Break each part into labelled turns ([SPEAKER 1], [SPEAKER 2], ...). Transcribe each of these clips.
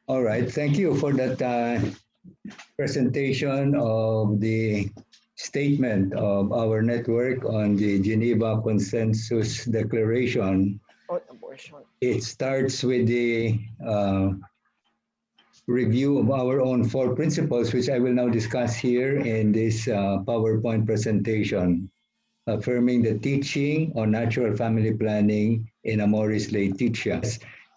[SPEAKER 1] All right, thank you for that presentation of the statement of our network on the Geneva Consensus Declaration.
[SPEAKER 2] on abortion.
[SPEAKER 1] It starts with the review of our own four principles, which I will now discuss here in this PowerPoint presentation, affirming the teaching on natural family planning in Amoris Laetitia.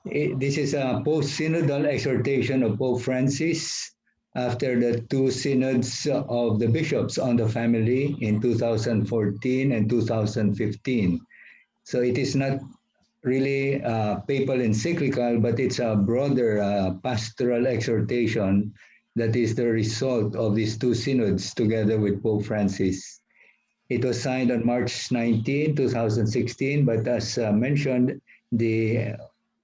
[SPEAKER 1] This is a post-synodal exhortation of Pope Francis after the two synods of the bishops on the family in 2014 and 2015. So it is not really papal encyclical, but it's a broader pastoral exhortation that is the result of these two synods together with Pope Francis. It was signed on March 19, 2016, but as mentioned, the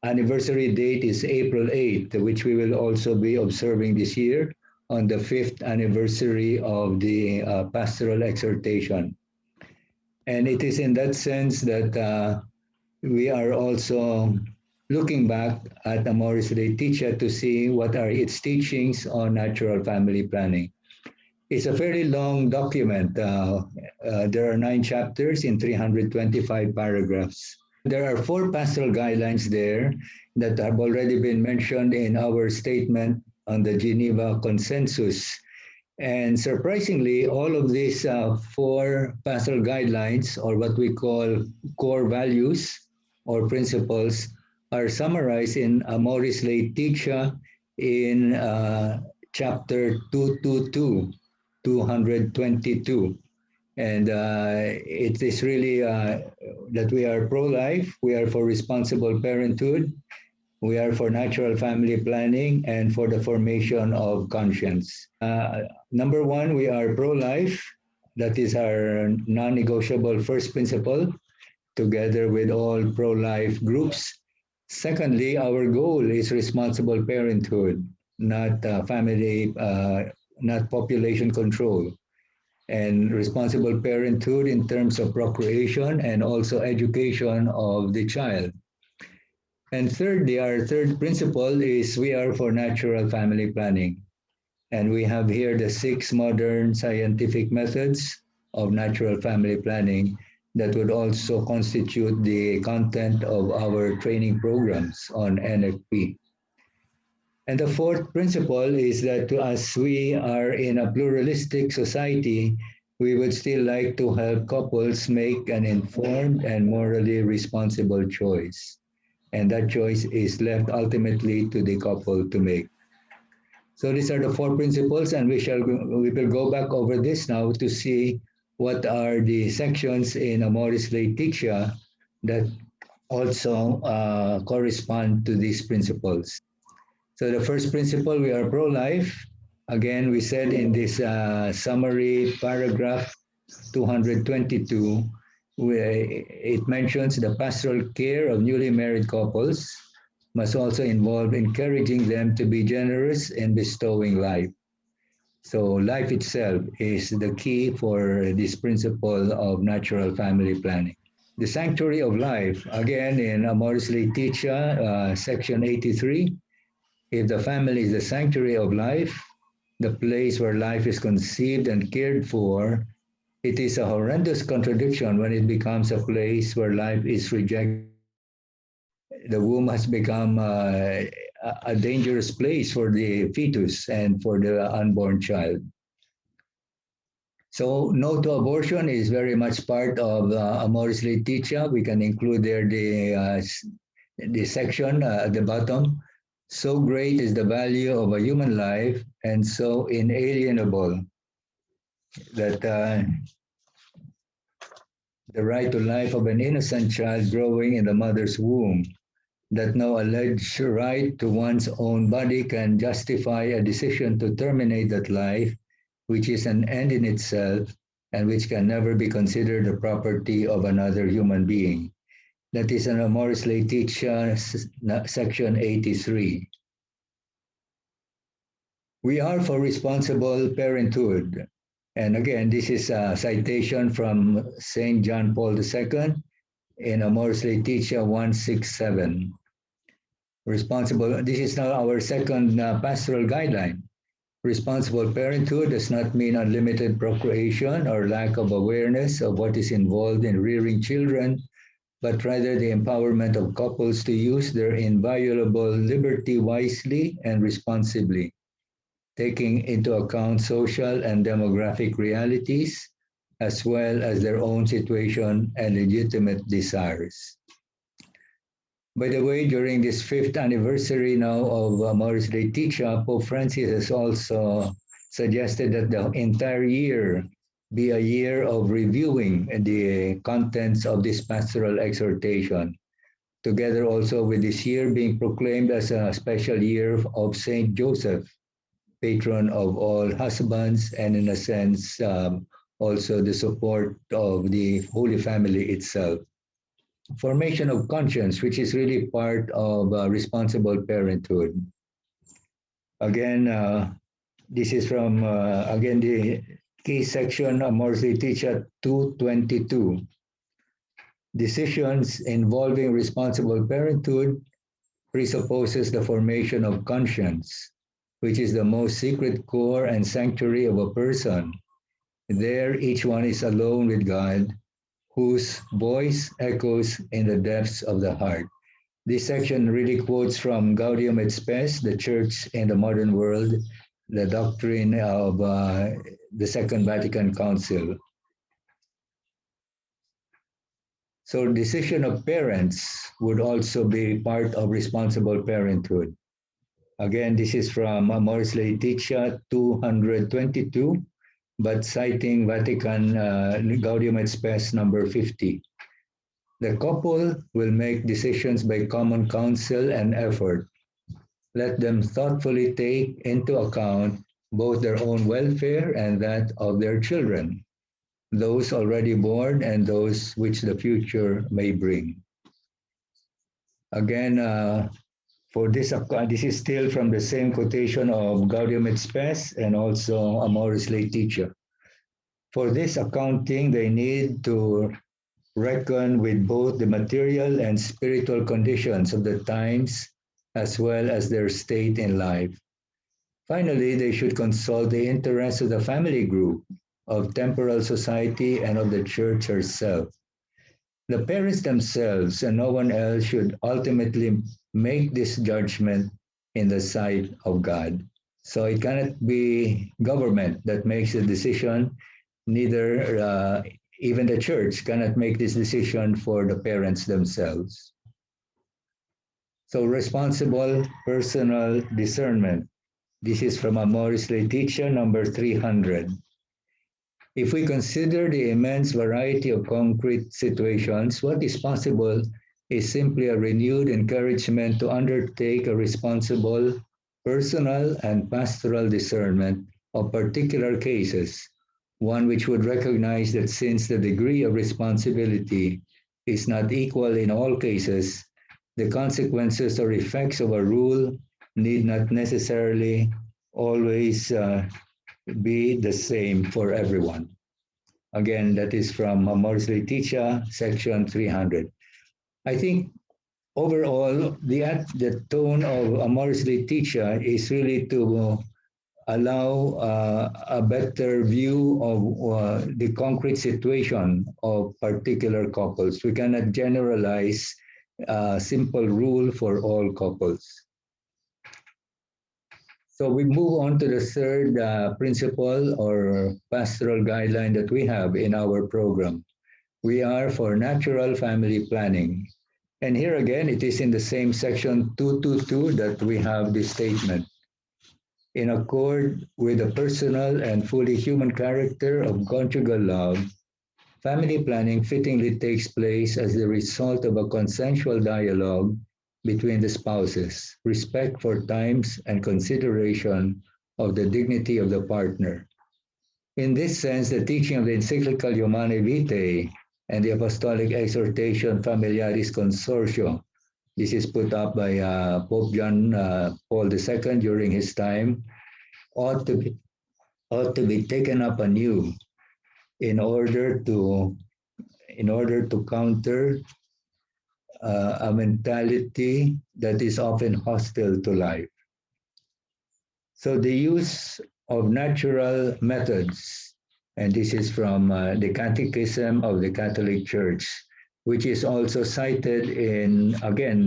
[SPEAKER 1] anniversary date is April 8th, which we will also be observing this year on the fifth anniversary of the pastoral exhortation. And it is in that sense that we are also looking back at Amoris Laetitia to see what are its teachings on natural family planning. It's a fairly long document. There are 9 chapters in 325 paragraphs. There are 4 pastoral guidelines there that have already been mentioned in our statement on the Geneva Consensus. And surprisingly, all of these 4 pastoral guidelines, or what we call core values or principles, are summarized in Amoris Laetitia in chapter 222, 222. And it is really that we are pro-life, we are for responsible parenthood, we are for natural family planning, and for the formation of conscience. Number one, we are pro-life. That is our non-negotiable first principle, together with all pro-life groups. Secondly, our goal is responsible parenthood, not not population control, and responsible parenthood in terms of procreation and also education of the child. And thirdly, our third principle is we are for natural family planning. And we have here the 6 modern scientific methods of natural family planning that would also constitute the content of our training programs on NFP. And the fourth principle is that as we are in a pluralistic society, we would still like to help couples make an informed and morally responsible choice. And that choice is left ultimately to the couple to make. So these are the 4 principles, and we will go back over this now to see what are the sections in Amoris Laetitia that also correspond to these principles. So the first principle, we are pro-life. Again, we said in this summary paragraph 222, it mentions the pastoral care of newly married couples must also involve encouraging them to be generous in bestowing life. So life itself is the key for this principle of natural family planning. The sanctuary of life, again in Amoris Laetitia, section 83, if the family is the sanctuary of life, the place where life is conceived and cared for, it is a horrendous contradiction when it becomes a place where life is rejected. The womb has become a dangerous place for the fetus and for the unborn child. So, no to abortion is very much part of Amoris Laetitia. We can include there the section at the bottom. So great is the value of a human life and so inalienable that the right to life of an innocent child growing in the mother's womb, that no alleged right to one's own body can justify a decision to terminate that life, which is an end in itself and which can never be considered the property of another human being. That is in Amoris Laetitia, section 83. We are for responsible parenthood. And again, this is a citation from St. John Paul II in Amoris Laetitia 167. Responsible, this is now our second pastoral guideline. Responsible parenthood does not mean unlimited procreation or lack of awareness of what is involved in rearing children, but rather the empowerment of couples to use their inviolable liberty wisely and responsibly, taking into account social and demographic realities, as well as their own situation and legitimate desires. By the way, during this fifth anniversary now of Amoris Laetitia, Pope Francis has also suggested that the entire year be a year of reviewing the contents of this pastoral exhortation, together also with this year being proclaimed as a special year of Saint Joseph, patron of all husbands, and in a sense, also the support of the Holy Family itself. Formation of conscience, which is really part of responsible parenthood. Again, this is from, again, the key section of Amoris Laetitia 222. Decisions involving responsible parenthood presupposes the formation of conscience, which is the most secret core and sanctuary of a person. There, each one is alone with God, whose voice echoes in the depths of the heart. This section really quotes from Gaudium et Spes, the Church in the Modern World, the doctrine of the Second Vatican Council. So decision of parents would also be part of responsible parenthood. Again, this is from Amoris Laetitia 222, but citing Vatican Gaudium et Spes number 50. The couple will make decisions by common counsel and effort. Let them thoughtfully take into account both their own welfare and that of their children, those already born and those which the future may bring. Again, for this is still from the same quotation of Gaudium et Spes and also Amoris Laetitia. For this accounting, they need to reckon with both the material and spiritual conditions of the times as well as their state in life. Finally, they should consult the interests of the family group, of temporal society, and of the church herself. The parents themselves and no one else should ultimately make this judgment in the sight of God. So it cannot be government that makes the decision, neither even the church cannot make this decision for the parents themselves. So responsible personal discernment. This is from Amoris Laetitia number 300. If we consider the immense variety of concrete situations, what is possible is simply a renewed encouragement to undertake a responsible personal and pastoral discernment of particular cases, one which would recognize that since the degree of responsibility is not equal in all cases, the consequences or effects of a rule need not necessarily always be the same for everyone. Again, that is from Amoris Laetitia, section 300. I think overall, the tone of Amoris Laetitia is really to allow a better view of the concrete situation of particular couples. We cannot generalize a simple rule for all couples. So we move on to the third principle or pastoral guideline that we have in our program. We are for natural family planning. And here again, it is in the same section 222 that we have this statement. In accord with the personal and fully human character of conjugal love, family planning fittingly takes place as the result of a consensual dialogue between the spouses, respect for times and consideration of the dignity of the partner. In this sense, the teaching of the encyclical Humanae Vitae and the apostolic exhortation Familiaris Consortio, this is put up by Pope John Paul II during his time, ought to be taken up anew in order to counter a mentality that is often hostile to life. So the use of natural methods, and this is from the Catechism of the Catholic Church, which is also cited in, again,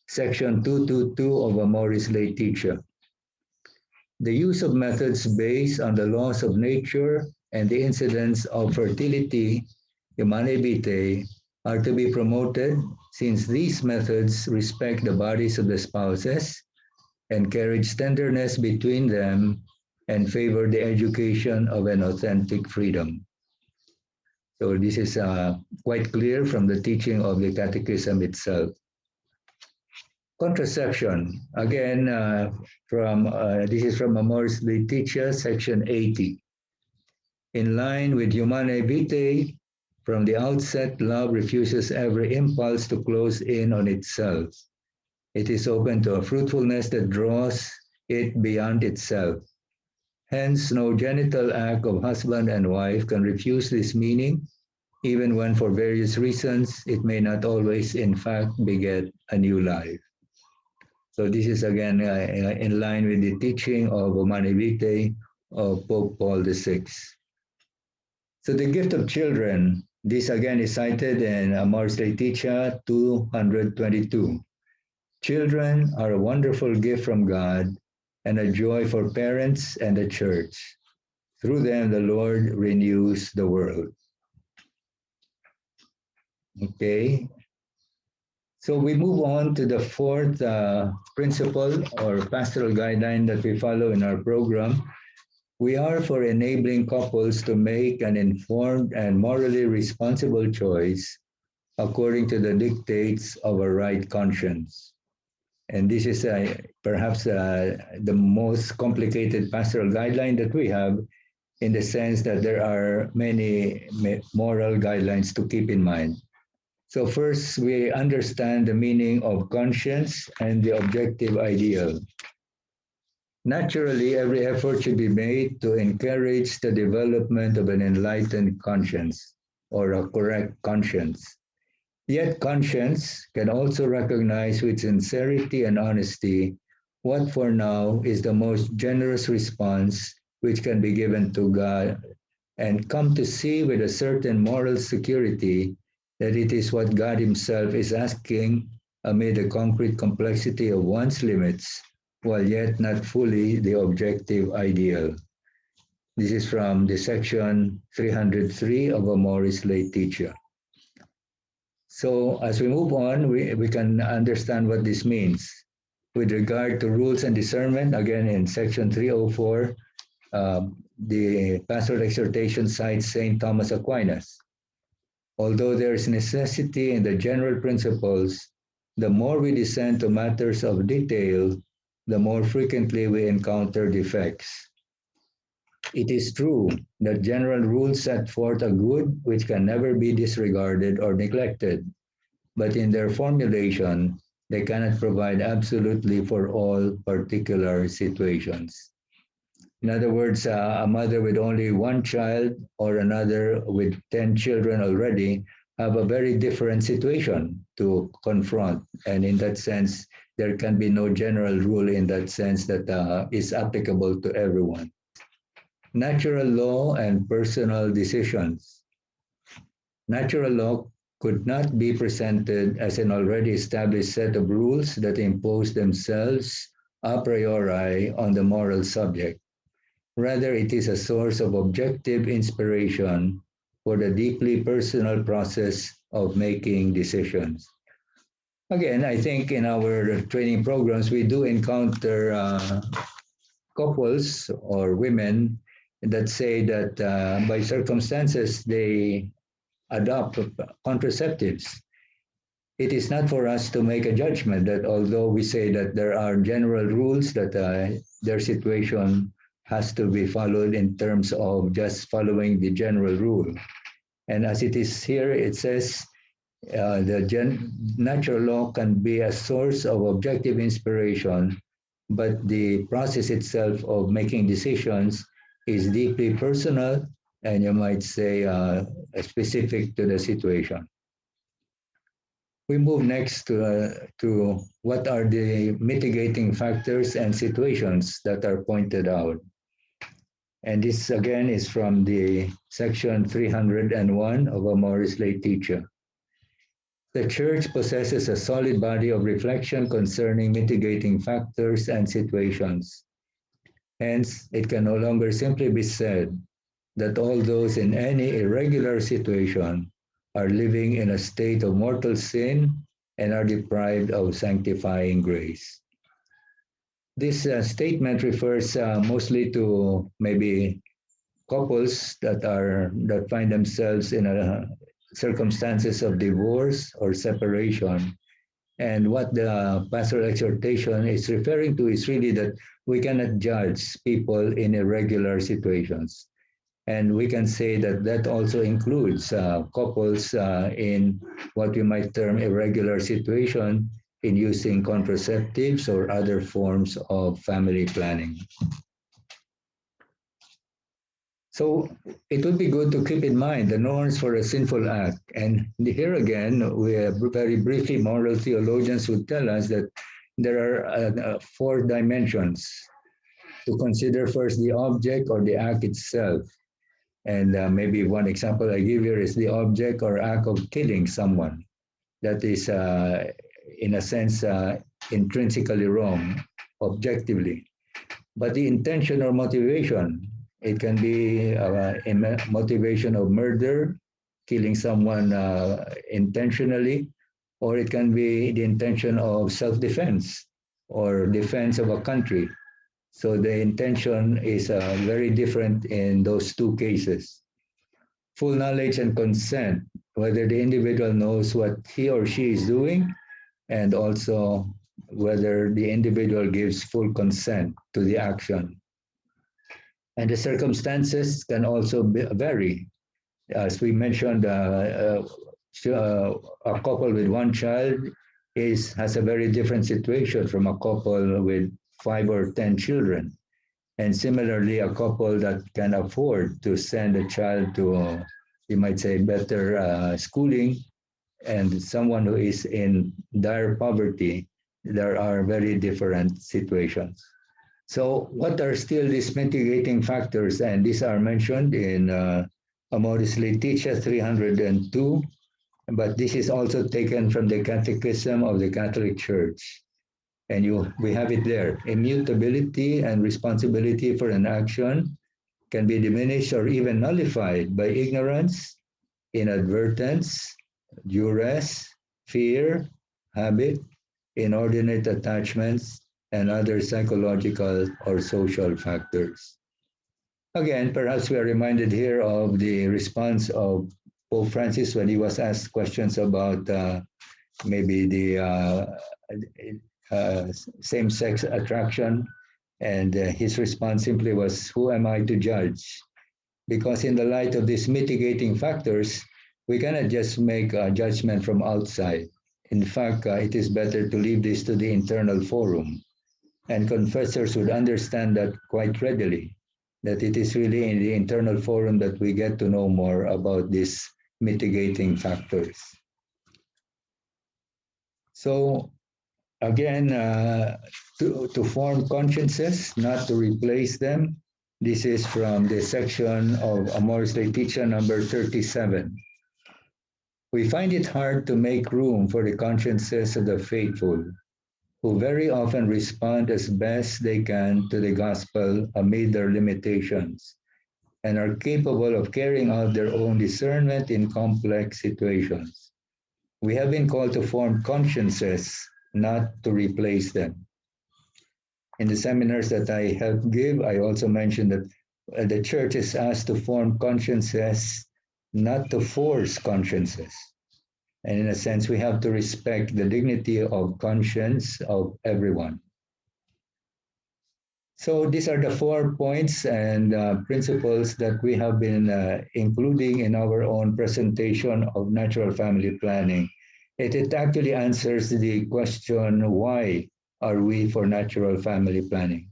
[SPEAKER 1] section 222 of Amoris Laetitia. The use of methods based on the laws of nature and the incidence of fertility, humanae vitae, are to be promoted since these methods respect the bodies of the spouses, encourage tenderness between them, and favor the education of an authentic freedom. So this is quite clear from the teaching of the Catechism itself. Contraception, again, this is from Amoris Laetitia, section 80. In line with Humanae Vitae, from the outset, love refuses every impulse to close in on itself. It is open to a fruitfulness that draws it beyond itself. Hence, no genital act of husband and wife can refuse this meaning, even when for various reasons it may not always in fact beget a new life. So this is again in line with the teaching of Humanae Vitae of Pope Paul VI. So the gift of children, this again is cited in Amoris Laetitia 222. Children are a wonderful gift from God and a joy for parents and the church. Through them, the Lord renews the world. Okay, so we move on to the fourth principle or pastoral guideline that we follow in our program. We are for enabling couples to make an informed and morally responsible choice according to the dictates of a right conscience. And this is perhaps the most complicated pastoral guideline that we have, in the sense that there are many moral guidelines to keep in mind. So first, we understand the meaning of conscience and the objective ideal. Naturally, every effort should be made to encourage the development of an enlightened conscience or a correct conscience. Yet conscience can also recognize with sincerity and honesty what for now is the most generous response which can be given to God, and come to see with a certain moral security that it is what God Himself is asking amid the concrete complexity of one's limits, while yet not fully the objective ideal. This is from the section 303 of Amoris Laetitia. So as we move on, we can understand what this means. With regard to rules and discernment, again in section 304, the pastoral exhortation cites St. Thomas Aquinas. Although there is necessity in the general principles, the more we descend to matters of detail, the more frequently we encounter defects. It is true that general rules set forth a good which can never be disregarded or neglected, but in their formulation, they cannot provide absolutely for all particular situations. In other words, a mother with only one child or another with 10 children already have a very different situation to confront. And in that sense, there can be no general rule in that sense that is applicable to everyone. Natural law and personal decisions. Natural law could not be presented as an already established set of rules that impose themselves a priori on the moral subject. Rather, it is a source of objective inspiration for the deeply personal process of making decisions. Again, I think in our training programs, we do encounter couples or women that say that by circumstances they adopt contraceptives. It is not for us to make a judgment that although we say that there are general rules that their situation has to be followed in terms of just following the general rule. And as it is here, it says natural law can be a source of objective inspiration, but the process itself of making decisions is deeply personal and you might say specific to the situation. We move next to what are the mitigating factors and situations that are pointed out. And this again is from the section 301 of Amoris Laetitia. The Church possesses a solid body of reflection concerning mitigating factors and situations. Hence, it can no longer simply be said that all those in any irregular situation are living in a state of mortal sin and are deprived of sanctifying grace. This statement refers mostly to maybe couples that find themselves in circumstances of divorce or separation. And what the pastoral exhortation is referring to is really that we cannot judge people in irregular situations. And we can say that that also includes couples in what we might term irregular situation in using contraceptives or other forms of family planning. So it would be good to keep in mind the norms for a sinful act. And here again, we have very briefly, moral theologians would tell us that there are four dimensions to consider. First, the object or the act itself. And maybe one example I give here is the object or act of killing someone. That is, in a sense, intrinsically wrong, objectively. But the intention or motivation, it can be a motivation of murder, killing someone intentionally, or it can be the intention of self-defense or defense of a country. So the intention is very different in those two cases. Full knowledge and consent, whether the individual knows what he or she is doing, and also whether the individual gives full consent to the action. And the circumstances can also vary. As we mentioned, a couple with one child has a very different situation from a couple with 5 or 10 children. And similarly, a couple that can afford to send a child to, you might say, better schooling, and someone who is in dire poverty, there are very different situations. So, what are still these mitigating factors? And these are mentioned in Amoris Laetitia 302, but this is also taken from the Catechism of the Catholic Church. And we have it there. Immutability and responsibility for an action can be diminished or even nullified by ignorance, inadvertence, duress, fear, habit, inordinate attachments, and other psychological or social factors. Again, perhaps we are reminded here of the response of Pope Francis when he was asked questions about maybe the same-sex attraction, and his response simply was, "Who am I to judge?" Because in the light of these mitigating factors, we cannot just make a judgment from outside. In fact, it is better to leave this to the internal forum. And confessors would understand that quite readily, that it is really in the internal forum that we get to know more about these mitigating factors. So again, to form consciences, not to replace them. This is from the section of Amoris Laetitia number 37. We find it hard to make room for the consciences of the faithful, who very often respond as best they can to the gospel amid their limitations, and are capable of carrying out their own discernment in complex situations. We have been called to form consciences, not to replace them. In the seminars that I help give, I also mentioned that the church is asked to form consciences, not to force consciences. And in a sense, we have to respect the dignity of conscience of everyone. So these are the 4 points and principles that we have been including in our own presentation of natural family planning. It actually answers the question, why are we for natural family planning?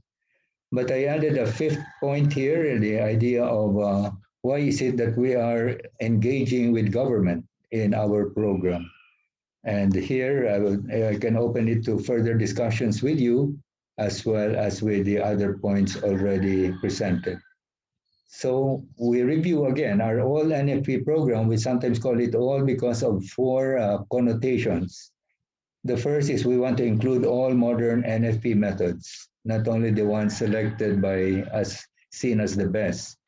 [SPEAKER 1] But I added a 5th point here, the idea of why is it that we are engaging with government in our program? And here I can open it to further discussions with you as well as with the other points already presented. So we review again our all NFP program. We sometimes call it all because of four connotations. The first is we want to include all modern NFP methods, not only the ones selected by us seen as the best.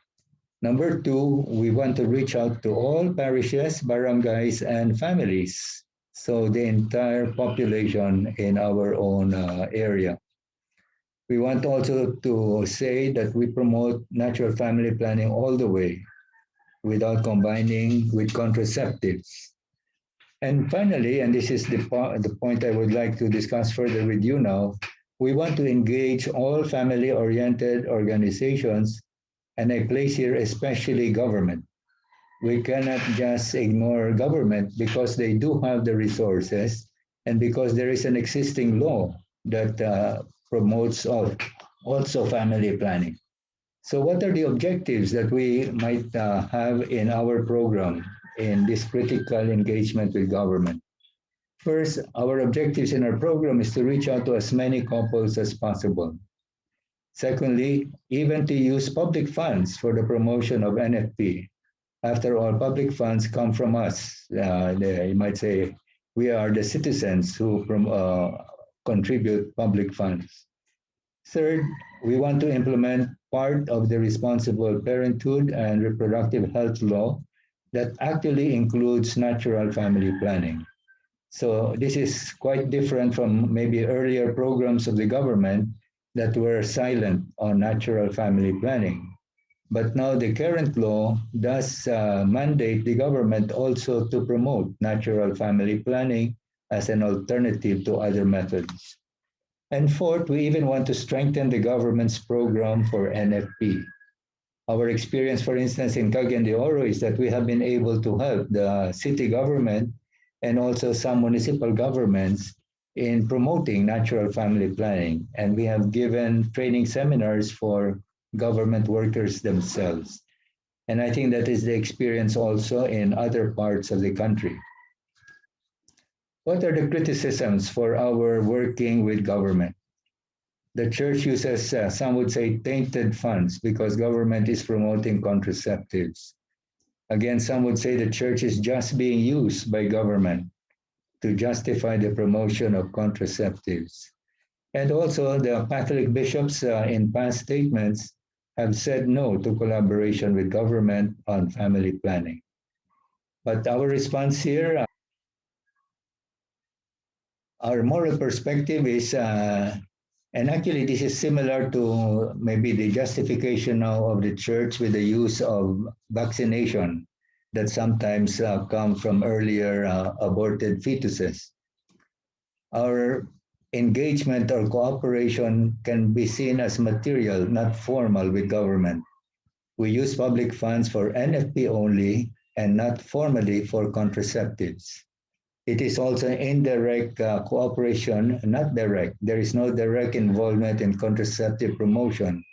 [SPEAKER 1] Number two, we want to reach out to all parishes, barangays, and families. So the entire population in our own area. We want also to say that we promote natural family planning all the way without combining with contraceptives. And finally, and this is the point I would like to discuss further with you now, we want to engage all family oriented organizations, and I place here especially government. We cannot just ignore government because they do have the resources and because there is an existing law that promotes also family planning. So, what are the objectives that we might have in our program in this critical engagement with government? First, our objectives in our program is to reach out to as many couples as possible. Secondly, even to use public funds for the promotion of NFP. After all, public funds come from us. You might say we are the citizens who contribute public funds. Third, we want to implement part of the responsible parenthood and reproductive health law that actually includes natural family planning. So this is quite different from maybe earlier programs of the government that were silent on natural family planning. But now the current law does mandate the government also to promote natural family planning as an alternative to other methods. And fourth, we even want to strengthen the government's program for NFP. Our experience, for instance, in Cagayan de Oro is that we have been able to help the city government and also some municipal governments in promoting natural family planning. And we have given training seminars for government workers themselves. And I think that is the experience also in other parts of the country. What are the criticisms for our working with government? The church uses, some would say, tainted funds because government is promoting contraceptives. Again, some would say the church is just being used by government to justify the promotion of contraceptives. And also, the Catholic bishops in past statements have said no to collaboration with government on family planning. But our response here, our moral perspective is, and actually this is similar to maybe the justification now of the church with the use of vaccination that sometimes come from earlier aborted fetuses. Our engagement or cooperation can be seen as material, not formal with government. We use public funds for NFP only and not formally for contraceptives. It is also indirect cooperation, not direct. There is no direct involvement in contraceptive promotion.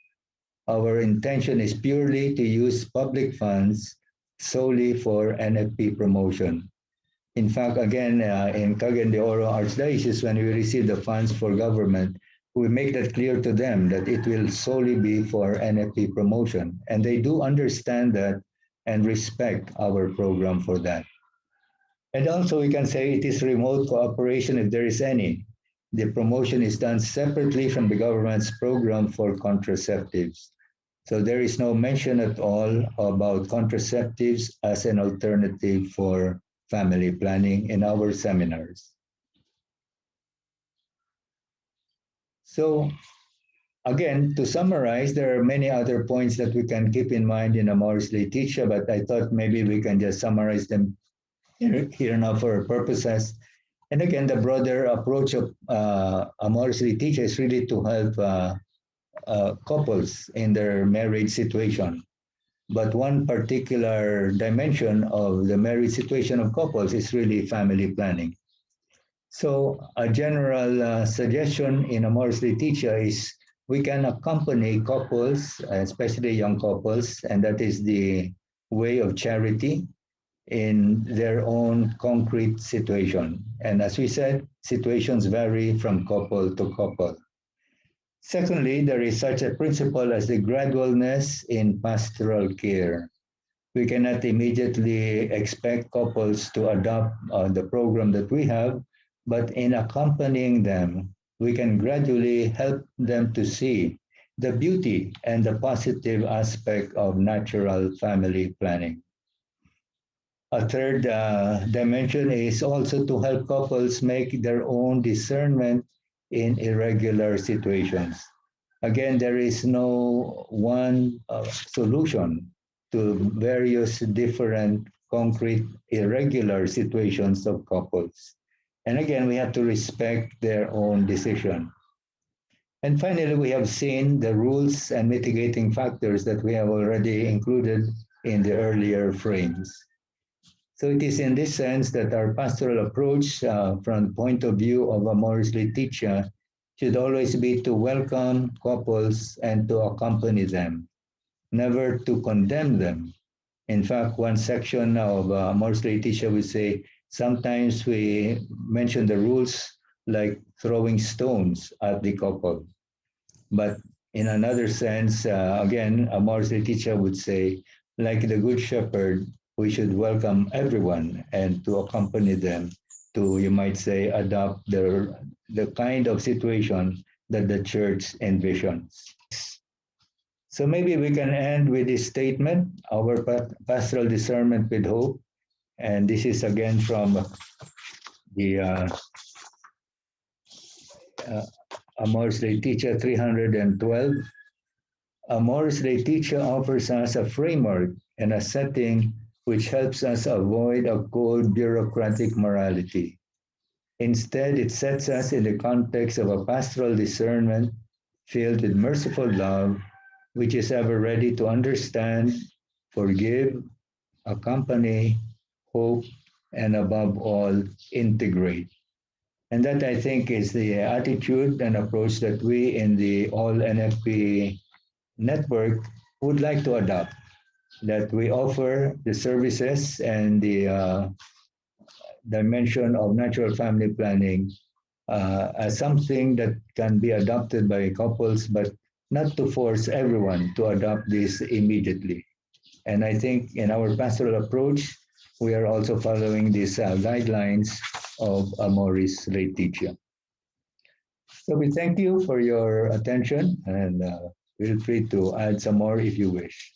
[SPEAKER 1] Our intention is purely to use public funds solely for NFP promotion. In fact, again, in Cagayan de Oro Archdiocese, when we receive the funds for government, we make that clear to them that it will solely be for NFP promotion. And they do understand that and respect our program for that. And also, we can say it is remote cooperation if there is any. The promotion is done separately from the government's program for contraceptives. So there is no mention at all about contraceptives as an alternative for family planning in our seminars. So again, to summarize, there are many other points that we can keep in mind in Amoris Laetitia, but I thought maybe we can just summarize them here now for our purposes. And again, the broader approach of Amoris Laetitia is really to help couples in their marriage situation. But one particular dimension of the marriage situation of couples is really family planning. So a general suggestion in Amoris Laetitia is we can accompany couples, especially young couples, and that is the way of charity. in their own concrete situation. And as we said, situations vary from couple to couple. Secondly, there is such a principle as the gradualness in pastoral care. We cannot immediately expect couples to adopt the program that we have, but in accompanying them, we can gradually help them to see the beauty and the positive aspect of natural family planning. A third dimension is also to help couples make their own discernment in irregular situations. Again, there is no one solution to various different concrete irregular situations of couples. And again, we have to respect their own decision. And finally, we have seen the rules and mitigating factors that we have already included in the earlier frames. So it is in this sense that our pastoral approach, from the point of view of Amoris Laetitia, should always be to welcome couples and to accompany them, never to condemn them. In fact, one section of Amoris Laetitia would say sometimes we mention the rules like throwing stones at the couple. But in another sense, again, Amoris Laetitia would say, like the Good Shepherd, we should welcome everyone and to accompany them to, you might say, adopt the kind of situation that the church envisions. So maybe we can end with this statement, our pastoral discernment with hope. And this is again from the uh, Amoris Laetitia 312. Amoris Laetitia offers us a framework and a setting which helps us avoid a cold bureaucratic morality. Instead, it sets us in the context of a pastoral discernment filled with merciful love, which is ever ready to understand, forgive, accompany, hope, and above all, integrate. And that I think is the attitude and approach that we in the All NFP network would like to adopt, that we offer the services and the dimension of natural family planning as something that can be adopted by couples, but not to force everyone to adopt this immediately. And I think in our pastoral approach, we are also following these guidelines of Amoris Laetitia. So we thank you for your attention and feel free to add some more if you wish.